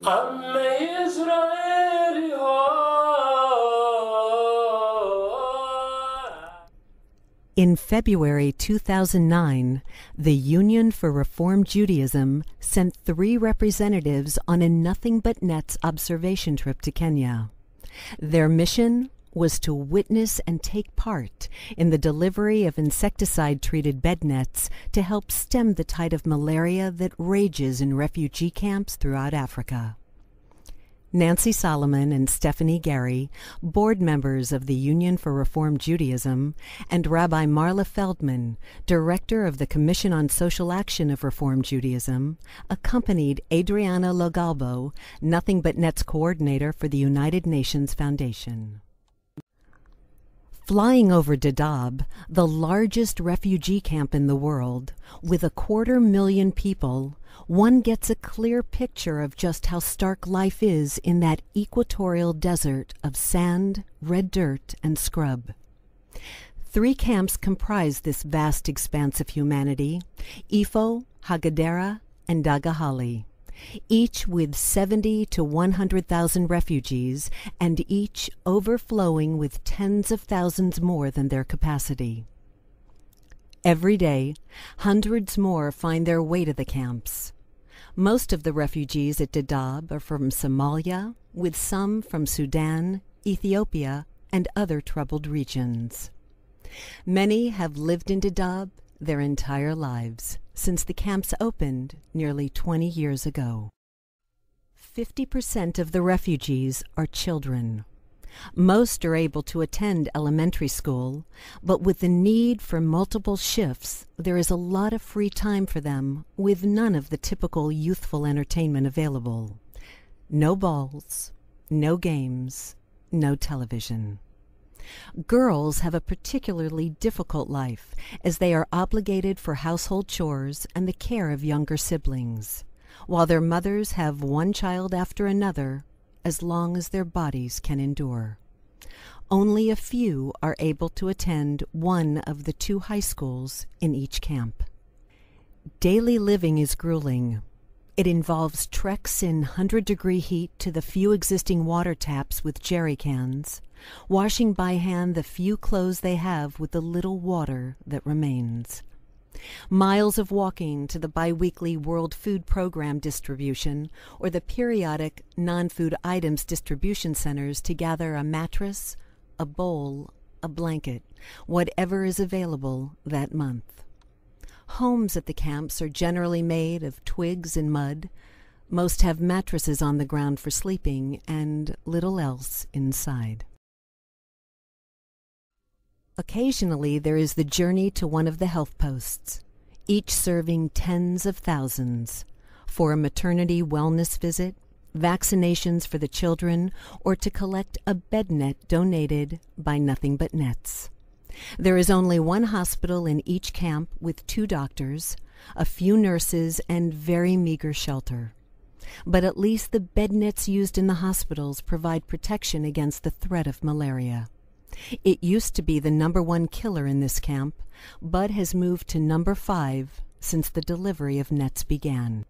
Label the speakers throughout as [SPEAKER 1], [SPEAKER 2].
[SPEAKER 1] In February 2009, the Union for Reform Judaism sent 3 representatives on a Nothing But Nets observation trip to Kenya. Their mission was to witness and take part in the delivery of insecticide-treated bed nets to help stem the tide of malaria that rages in refugee camps throughout Africa. Nancy Solomon and Stephanie Gary, board members of the Union for Reform Judaism, and Rabbi Marla Feldman, director of the Commission on Social Action of Reform Judaism, accompanied Adriana Logalbo, Nothing But Nets coordinator for the United Nations Foundation. Flying over Dadaab, the largest refugee camp in the world, with 250,000 people, one gets a clear picture of just how stark life is in that equatorial desert of sand, red dirt, and scrub. 3 camps comprise this vast expanse of humanity: Ifo, Hagadera, and Dagahali, each with 70 to 100,000 refugees, and each overflowing with tens of thousands more than their capacity. Every day, hundreds more find their way to the camps. Most of the refugees at Dadaab are from Somalia, with some from Sudan, Ethiopia, and other troubled regions. Many have lived in Dadaab their entire lives, since the camps opened nearly 20 years ago. 50% of the refugees are children. Most are able to attend elementary school, but with the need for multiple shifts, there is a lot of free time for them, with none of the typical youthful entertainment available. No balls, no games, no television. Girls have a particularly difficult life, as they are obligated for household chores and the care of younger siblings, while their mothers have one child after another, as long as their bodies can endure. Only a few are able to attend one of the 2 high schools in each camp. Daily living is grueling. It involves treks in 100-degree heat to the few existing water taps with jerry cans, washing by hand the few clothes they have with the little water that remains. Miles of walking to the biweekly World Food Program distribution or the periodic non-food items distribution centers to gather a mattress, a bowl, a blanket, whatever is available that month. Homes at the camps are generally made of twigs and mud. Most have mattresses on the ground for sleeping and little else inside. Occasionally there is the journey to one of the health posts, each serving tens of thousands, for a maternity wellness visit, vaccinations for the children, or to collect a bed net donated by Nothing But Nets. There is only one hospital in each camp with 2 doctors, a few nurses, and very meager shelter. But at least the bed nets used in the hospitals provide protection against the threat of malaria. It used to be the #1 killer in this camp, but has moved to #5 since the delivery of nets began.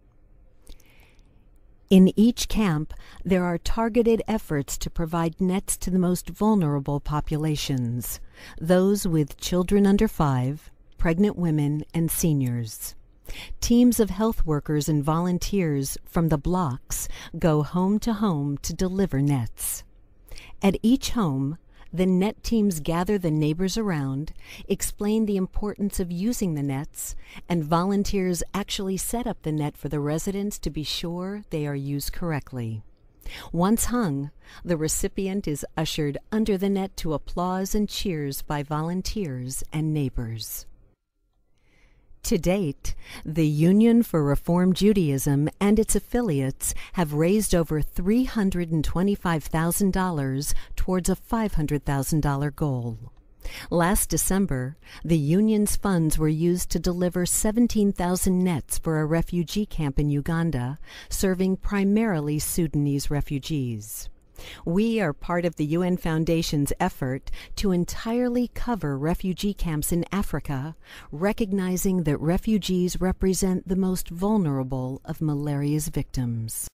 [SPEAKER 1] In each camp, there are targeted efforts to provide nets to the most vulnerable populations, those with children under 5, pregnant women, and seniors. Teams of health workers and volunteers from the blocks go home to deliver nets. At each home, the net teams gather the neighbors around, explain the importance of using the nets, and volunteers actually set up the net for the residents to be sure they are used correctly. Once hung, the recipient is ushered under the net to applause and cheers by volunteers and neighbors. To date, the Union for Reform Judaism and its affiliates have raised over $325,000 towards a $500,000 goal. Last December, the Union's funds were used to deliver 17,000 nets for a refugee camp in Uganda, serving primarily Sudanese refugees. We are part of the UN Foundation's effort to entirely cover refugee camps in Africa, recognizing that refugees represent the most vulnerable of malaria's victims.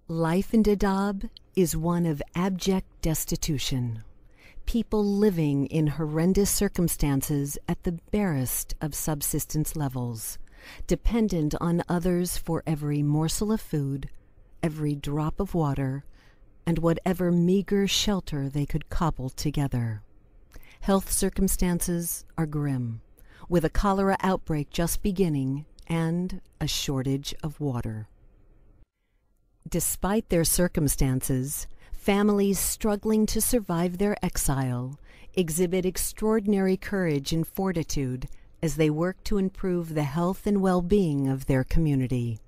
[SPEAKER 1] Life in Dadaab is one of abject destitution. People living in horrendous circumstances at the barest of subsistence levels, dependent on others for every morsel of food, every drop of water, and whatever meager shelter they could cobble together. Health circumstances are grim, with a cholera outbreak just beginning and a shortage of water. Despite their circumstances, families struggling to survive their exile exhibit extraordinary courage and fortitude as they work to improve the health and well-being of their community.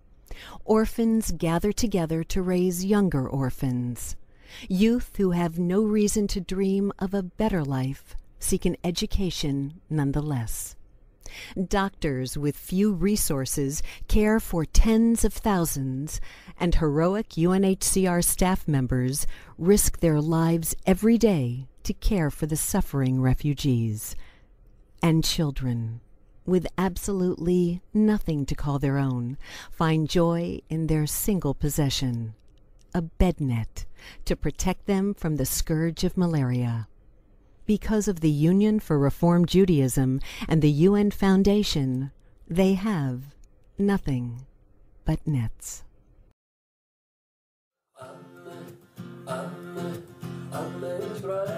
[SPEAKER 1] Orphans gather together to raise younger orphans. Youth who have no reason to dream of a better life seek an education nonetheless. Doctors with few resources care for tens of thousands, and heroic UNHCR staff members risk their lives every day to care for the suffering refugees. And children, with absolutely nothing to call their own, find joy in their single possession, a bed net to protect them from the scourge of malaria. Because of the Union for Reform Judaism and the UN Foundation, they have nothing but nets. Am Israel.